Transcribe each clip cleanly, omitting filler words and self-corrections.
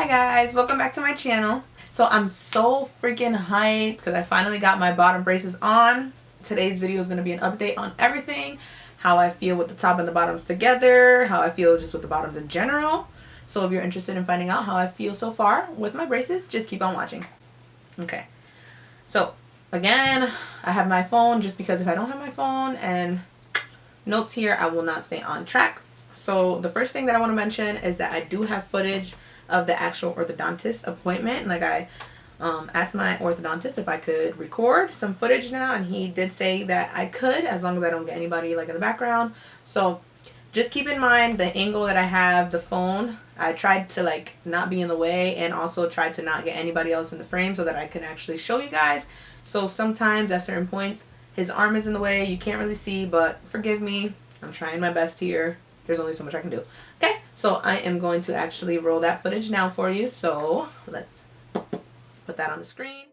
Hi guys, welcome back to my channel. So I'm so freaking hyped because I finally got my bottom braces on. Today's video is going to be an update on everything, how I feel with the top and the bottoms together, how I feel just with the bottoms in general. So if you're interested in finding out how I feel so far with my braces, just keep on watching. Okay, so again, I have my phone just because if I don't have my phone and notes here, I will not stay on track. So the first thing that I want to mention is that I do have footage of the actual orthodontist appointment. Like I asked my orthodontist if I could record some footage now, and he did say that I could, as long as I don't get anybody like in the background. So just keep in mind the angle that I have the phone. I tried to like not be in the way, and also tried to not get anybody else in the frame so that I can actually show you guys. So sometimes at certain points his arm is in the way, you can't really see, but forgive me, I'm trying my best here. There's only so much I can do. Okay, so I am going to actually roll that footage now for you. So let's put that on the screen.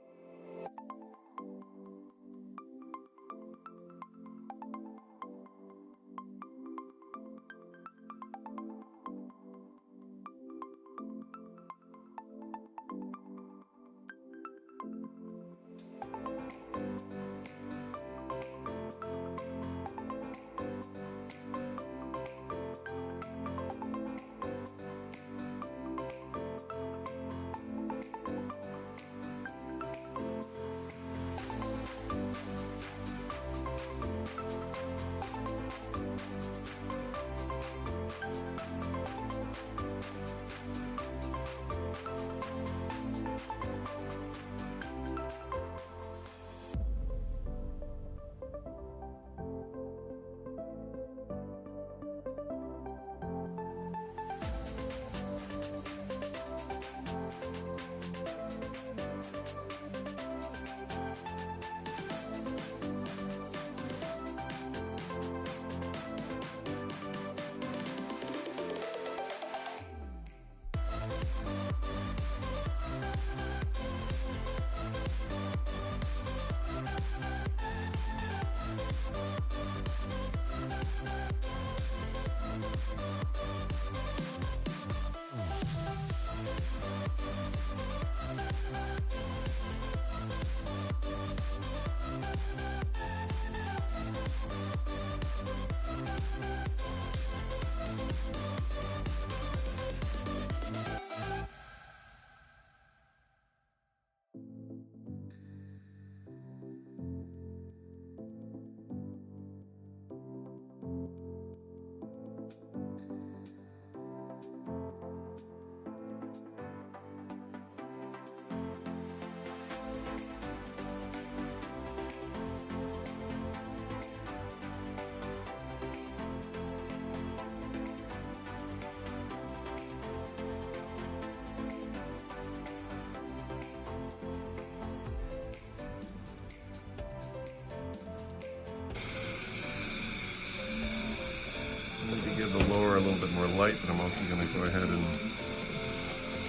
Give the lower a little bit more light, but I'm also going to go ahead and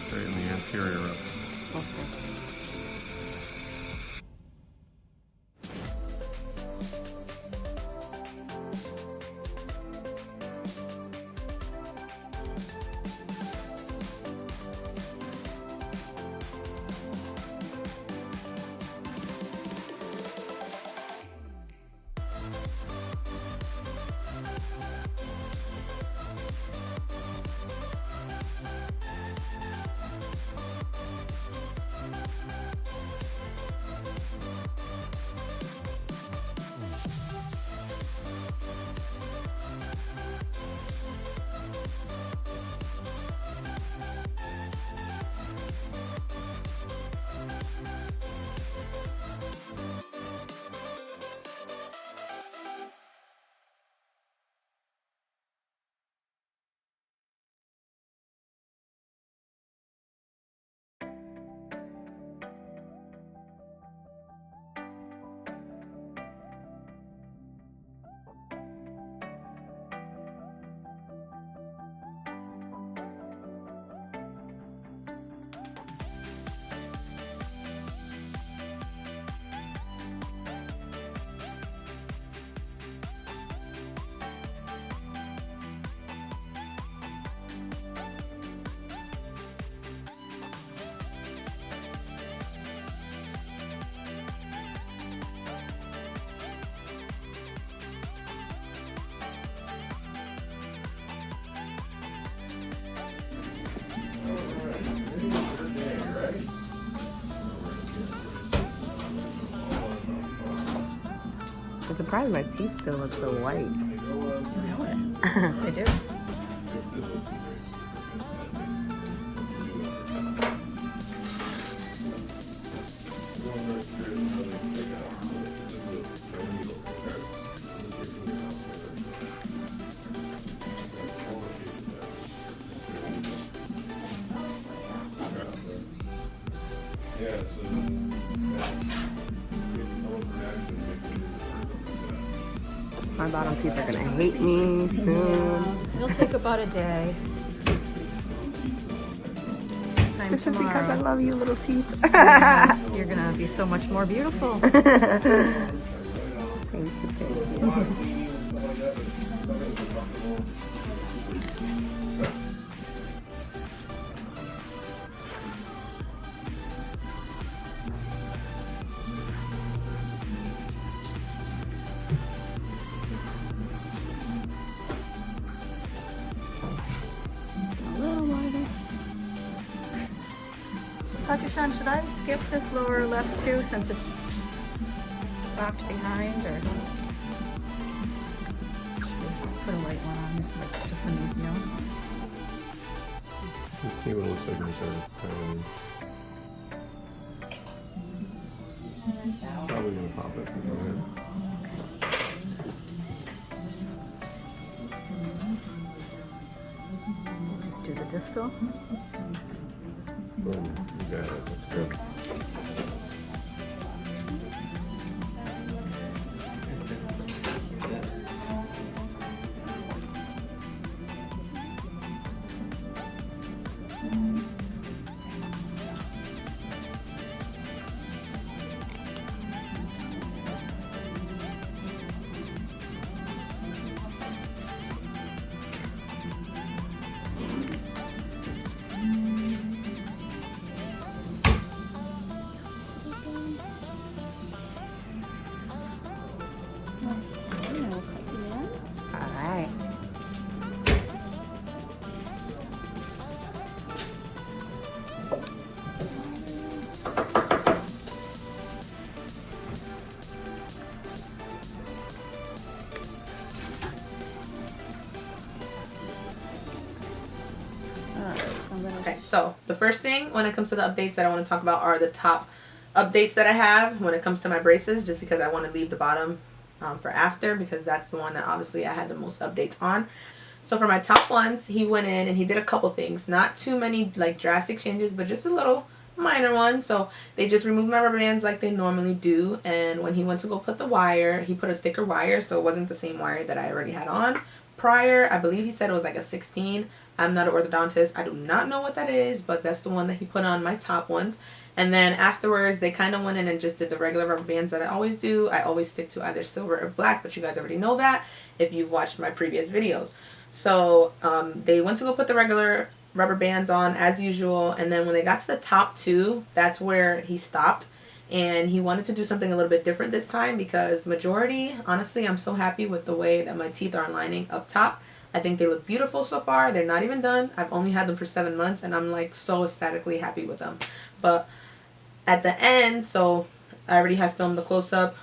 straighten the anterior up. Okay. surprised my teeth still look so white. They do. My bottom teeth are gonna hate me soon. It'll take about a day. Time This is because I tomorrow. love you, little teeth. Yes, you're gonna be so much more beautiful. Thank you. A little wider. Dr. Sean, should I skip this lower left too since it's locked behind, or put a white one on, like just an easy one? Let's see what it looks like inside of probably gonna pop it. Go ahead. Just do the distal. Boom. You got it. That's good. Alright. Okay, so the first thing when it comes to the updates that I want to talk about are the top updates that I have when it comes to my braces, just because I want to leave the bottom for after, because that's the one that obviously I had the most updates on. So for my top ones, he went in and he did a couple things, not too many like drastic changes, but just a little minor one. So they just removed my rubber bands like they normally do, and when he went to go put the wire, he put a thicker wire, so it wasn't the same wire that I already had on prior. I believe he said it was like a 16. I'm not an orthodontist. I do not know what that is, but that's the one that he put on my top ones. And then afterwards, they kind of went in and just did the regular rubber bands that I always do. I always stick to either silver or black, but you guys already know that if you've watched my previous videos. So they went to go put the regular rubber bands on as usual, and then when they got to the top two, that's where he stopped. And he wanted to do something a little bit different this time, because majority, honestly, I'm so happy with the way that my teeth are aligning up top. I think they look beautiful so far. They're not even done. I've only had them for 7 months, and I'm like so ecstatically happy with them. But at the end, so I already have filmed the close-up.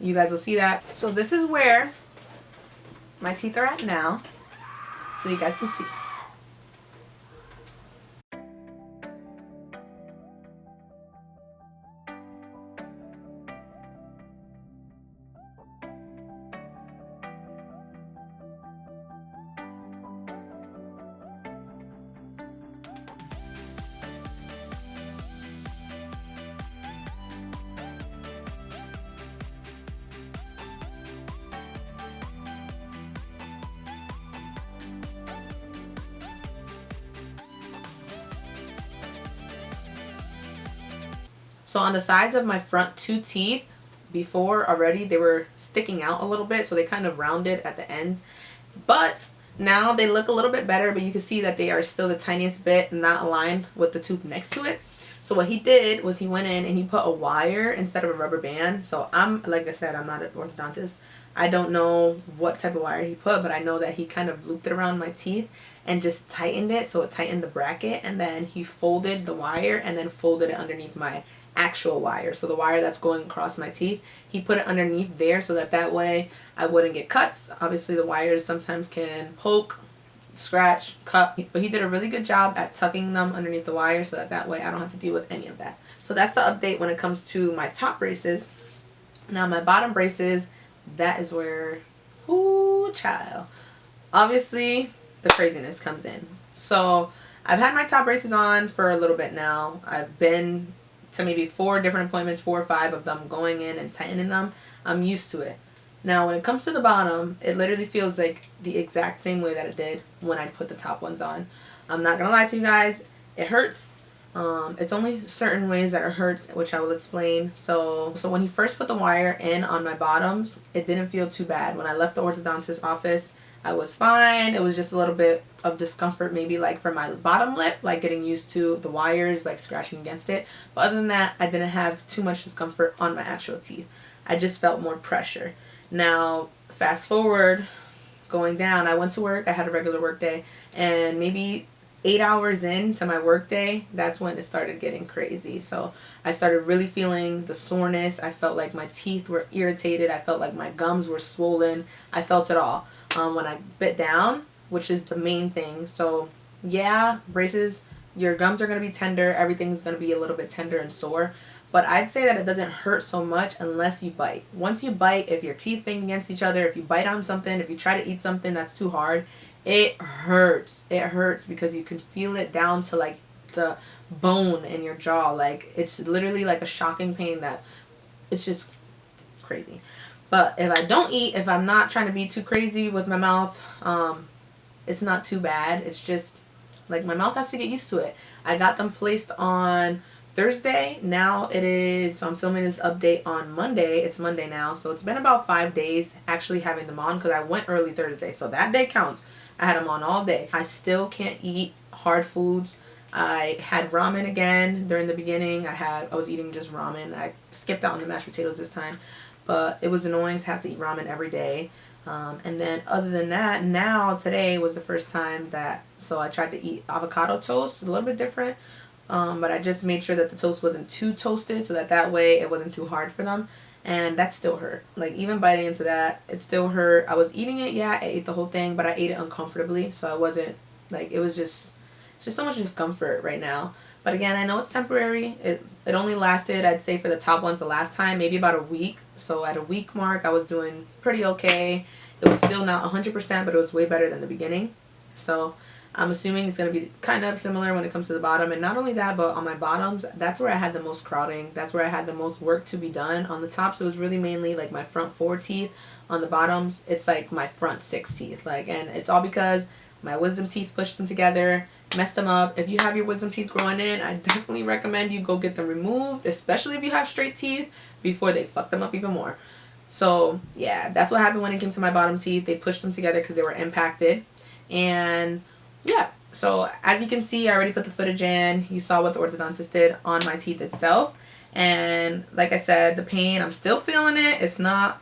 You guys will see that. So this is where my teeth are at now, so you guys can see. So on the sides of my front two teeth, before already they were sticking out a little bit, so they kind of rounded at the end. But now they look a little bit better, but you can see that they are still the tiniest bit not aligned with the tooth next to it. So what he did was he went in and he put a wire instead of a rubber band. So like I said, I'm not an orthodontist. I don't know what type of wire he put, but I know that he kind of looped it around my teeth and just tightened it, so it tightened the bracket, and then he folded the wire and then folded it underneath my actual wire, so the wire that's going across my teeth. He put it underneath there so that way I wouldn't get cuts. Obviously the wires sometimes can poke, scratch, cut, but he did a really good job at tucking them underneath the wire so that way I don't have to deal with any of that. So that's the update when it comes to my top braces. Now my bottom braces, that is where, ooh child, obviously the craziness comes in. So I've had my top braces on for a little bit now. I've been to maybe 4 different appointments, 4 or 5 of them, going in and tightening them. I'm used to it. Now when it comes to the bottom, it literally feels like the exact same way that it did when I put the top ones on. I'm not gonna lie to you guys, it hurts. It's only certain ways that it hurts, which I will explain. So when he first put the wire in on my bottoms, it didn't feel too bad. When I left the orthodontist office, I was fine. It was just a little bit of discomfort, maybe like for my bottom lip, like getting used to the wires, like scratching against it. But other than that, I didn't have too much discomfort on my actual teeth. I just felt more pressure. Now, fast forward, going down, I went to work. I had a regular work day, and maybe 8 hours into my work day, that's when it started getting crazy. So I started really feeling the soreness. I felt like my teeth were irritated. I felt like my gums were swollen. I felt it all when I bit down, which is the main thing. So yeah, braces, your gums are going to be tender. Everything's going to be a little bit tender and sore. But I'd say that it doesn't hurt so much unless you bite. Once you bite, if your teeth bang against each other, if you bite on something, if you try to eat something that's too hard, it hurts. It hurts because you can feel it down to like the bone in your jaw. Like it's literally like a shocking pain that it's just crazy. But if I don't eat, if I'm not trying to be too crazy with my mouth, it's not too bad. It's just like my mouth has to get used to it. I got them placed on Thursday. Now it is, so I'm filming this update on Monday. It's Monday now, so it's been about 5 days actually having them on, because I went early Thursday, so that day counts. I had them on all day. I still can't eat hard foods. I had ramen again during the beginning. I was eating just ramen. I skipped out on the mashed potatoes this time, but it was annoying to have to eat ramen every day. And then other than that, now today was the first time that, so I tried to eat avocado toast, a little bit different. But I just made sure that the toast wasn't too toasted so that way it wasn't too hard for them. And that still hurt. Like even biting into that, it still hurt. I was eating it, yeah, I ate the whole thing, but I ate it uncomfortably. So I wasn't, like, it was just so much discomfort right now. But again, I know it's temporary. It only lasted, I'd say, for the top ones the last time, maybe about a week. So at a week mark, I was doing pretty okay. It was still not 100%, but it was way better than the beginning. So I'm assuming it's going to be kind of similar when it comes to the bottom. And not only that, but on my bottoms, that's where I had the most crowding. That's where I had the most work to be done. On the tops, it was really mainly like my front 4 teeth. On the bottoms, it's like my front 6 teeth. Like, and it's all because my wisdom teeth pushed them together, messed them up. If you have your wisdom teeth growing in, I definitely recommend you go get them removed, especially if you have straight teeth, before they fuck them up even more. So yeah, that's what happened when it came to my bottom teeth. They pushed them together because they were impacted. And yeah, so as you can see, I already put the footage in. You saw what the orthodontist did on my teeth itself. And like I said, the pain, I'm still feeling it. It's not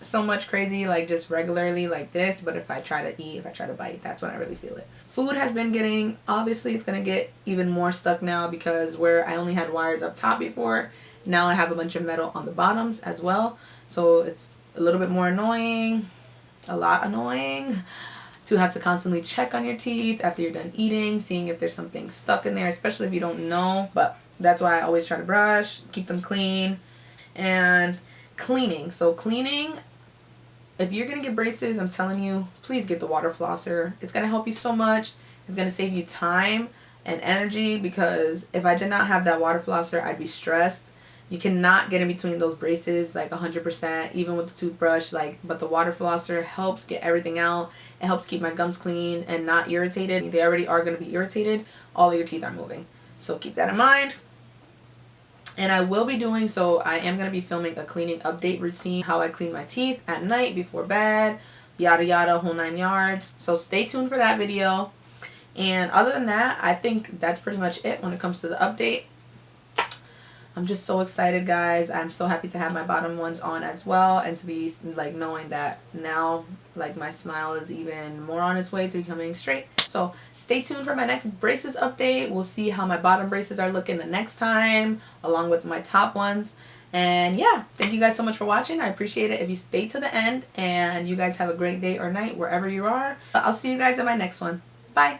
so much crazy like just regularly like this, but if I try to eat, if I try to bite, that's when I really feel it. Food has been getting, obviously it's going to get even more stuck now, because where I only had wires up top before, now I have a bunch of metal on the bottoms as well. So it's a little bit more annoying, a lot annoying, to have to constantly check on your teeth after you're done eating, seeing if there's something stuck in there, especially if you don't know. But that's why I always try to brush, keep them clean. And cleaning. So cleaning, if you're going to get braces, I'm telling you, please get the water flosser. It's going to help you so much. It's going to save you time and energy, because if I did not have that water flosser, I'd be stressed. You cannot get in between those braces like 100%, even with the toothbrush. But the water flosser helps get everything out. It helps keep my gums clean and not irritated. They already are going to be irritated. All of your teeth are moving. So keep that in mind. And I will be doing, so I am going to be filming a cleaning update routine, how I clean my teeth at night before bed, yada yada, whole 9 yards. So stay tuned for that video. And other than that, I think that's pretty much it when it comes to the update. I'm just so excited, guys. I'm so happy to have my bottom ones on as well, and to be like knowing that now like my smile is even more on its way to becoming straight. So stay tuned for my next braces update. We'll see how my bottom braces are looking the next time, along with my top ones. And yeah, thank you guys so much for watching. I appreciate it if you stay to the end, and you guys have a great day or night wherever you are. I'll see you guys in my next one. Bye.